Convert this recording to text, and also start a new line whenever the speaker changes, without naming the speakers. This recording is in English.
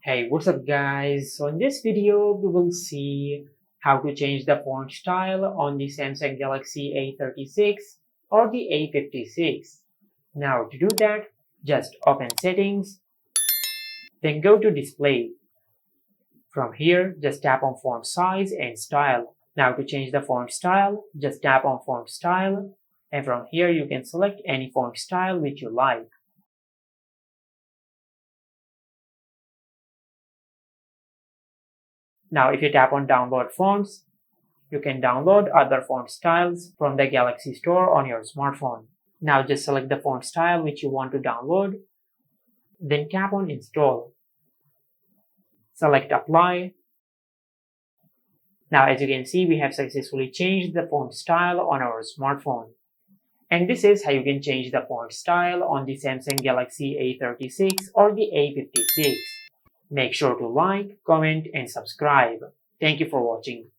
Hey, what's up guys? So in this video, we will see how to change the font style on the Samsung Galaxy A36 or the A56. Now to do that, just open settings, then go to display. From here, just tap on font size and style. Now to change the font style, just tap on font style, and from here you can select any font style which you like. Now if you tap on download fonts, you can download other font styles from the Galaxy Store on your smartphone. Now just select the font style which you want to download, then tap on install. Select apply. Now as you can see, we have successfully changed the font style on our smartphone. And this is how you can change the font style on the Samsung Galaxy A36 or the A56. Make sure to like, comment and subscribe. Thank you for watching.